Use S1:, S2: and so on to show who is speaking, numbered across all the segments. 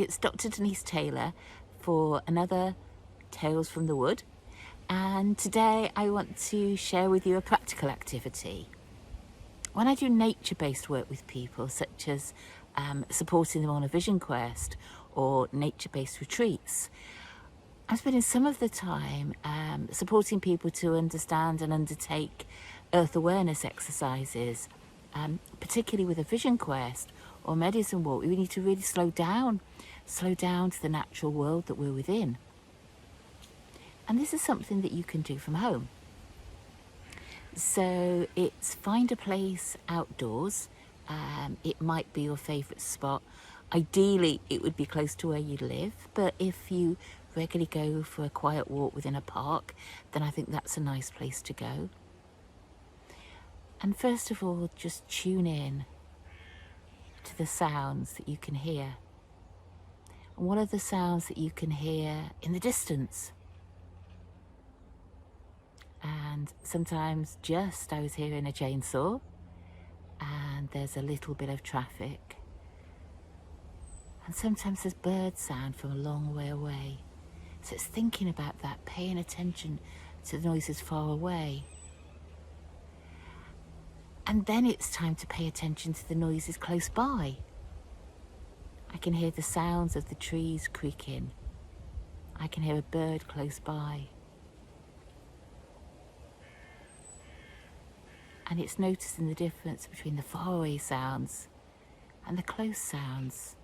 S1: it's Dr. Denise Taylor for another Tales from the Wood, and today I want to share with you a practical activity. When I do nature-based work with people, such as supporting them on a vision quest or nature-based retreats, I'm spending some of the time supporting people to understand and undertake earth awareness exercises, particularly with a vision quest or medicine walk. We need to really slow down to the natural world that we're within. And this is something that you can do from home. So it's find a place outdoors. It might be your favourite spot. Ideally, it would be close to where you live, but if you regularly go for a quiet walk within a park, then I think that's a nice place to go. And first of all, just tune in to the sounds that you can hear. And what are the sounds that you can hear in the distance? And sometimes I was hearing a chainsaw, and there's a little bit of traffic. And sometimes there's bird sound from a long way away. So it's thinking about that, paying attention to the noises far away. And then it's time to pay attention to the noises close by. I can hear the sounds of the trees creaking. I can hear a bird close by. And it's noticing the difference between the faraway sounds and the close sounds.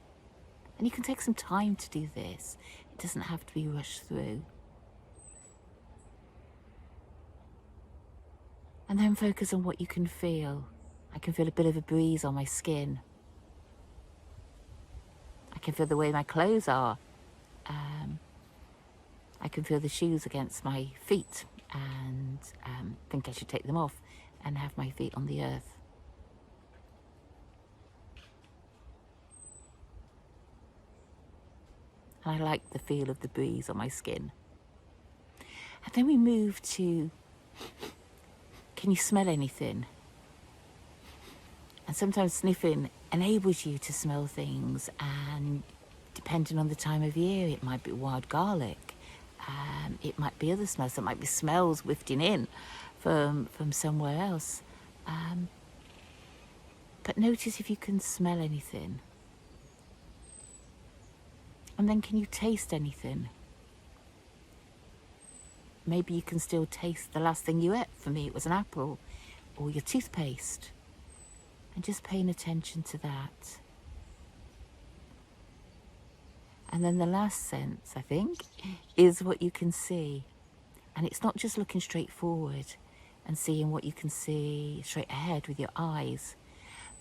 S1: And you can take some time to do this. It doesn't have to be rushed through. And then focus on what you can feel. I can feel a bit of a breeze on my skin. I can feel the way my clothes are. I can feel the shoes against my feet and think I should take them off and have my feet on the earth. And I like the feel of the breeze on my skin. And then we move to, can you smell anything? And sometimes sniffing enables you to smell things, and depending on the time of year, it might be wild garlic. It might be other smells. It might be smells wafting in from somewhere else. But notice if you can smell anything. And then can you taste anything? Maybe you can still taste the last thing you ate. For me, it was an apple or your toothpaste. And just paying attention to that. And then the last sense, I think, is what you can see. And it's not just looking straight forward and seeing what you can see straight ahead with your eyes,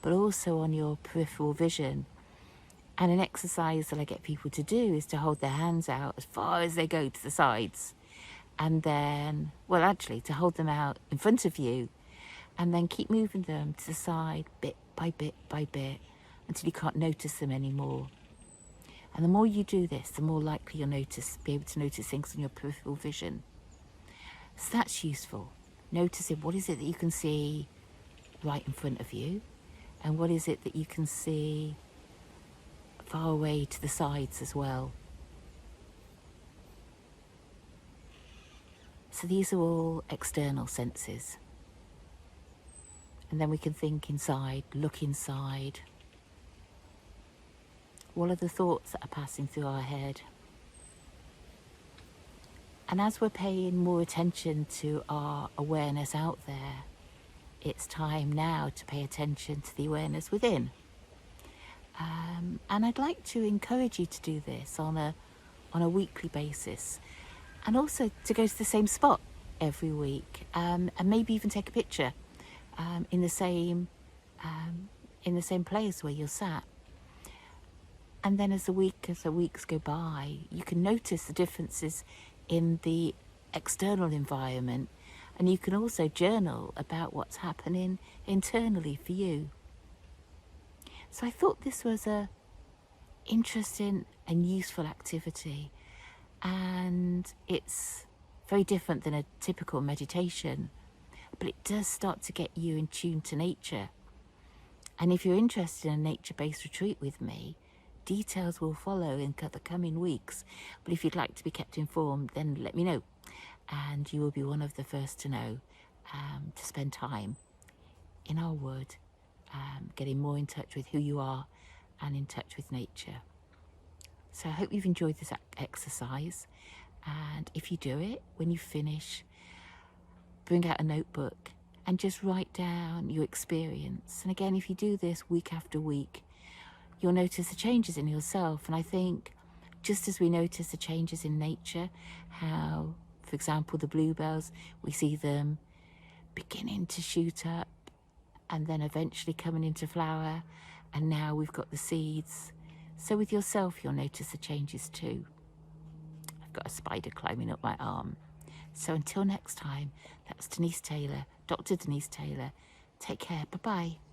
S1: but also on your peripheral vision. And an exercise that I get people to do is to hold their hands out as far as they go to the sides. And then, well, actually, to hold them out in front of you, and then keep moving them to the side bit by bit by bit until you can't notice them anymore. And the more you do this, the more likely you'll be able to notice things on your peripheral vision. So that's useful. Noticing what is it that you can see right in front of you, and what is it that you can see far away to the sides as well. So these are all external senses. And then we can think inside, look inside. What are the thoughts that are passing through our head? And as we're paying more attention to our awareness out there, it's time now to pay attention to the awareness within. And I'd like to encourage you to do this on a weekly basis, and also to go to the same spot every week, and maybe even take a picture in the same place where you're sat. And then as the weeks go by, you can notice the differences in the external environment, and you can also journal about what's happening internally for you. So I thought this was a interesting and useful activity, and it's very different than a typical meditation, but it does start to get you in tune to nature. And if you're interested in a nature-based retreat with me, details will follow in the coming weeks. But if you'd like to be kept informed, then let me know, and you will be one of the first to know, to spend time in our wood, getting more in touch with who you are and in touch with nature. So I hope you've enjoyed this exercise, and if you do it, when you finish, bring out a notebook and just write down your experience. And again, if you do this week after week, you'll notice the changes in yourself. And I think just as we notice the changes in nature, how, for example, the bluebells, we see them beginning to shoot up and then eventually coming into flower, and now we've got the seeds. So with yourself, you'll notice the changes too. I've got a spider climbing up my arm. So until next time, that's Denise Taylor, Dr. Denise Taylor. Take care. Bye-bye.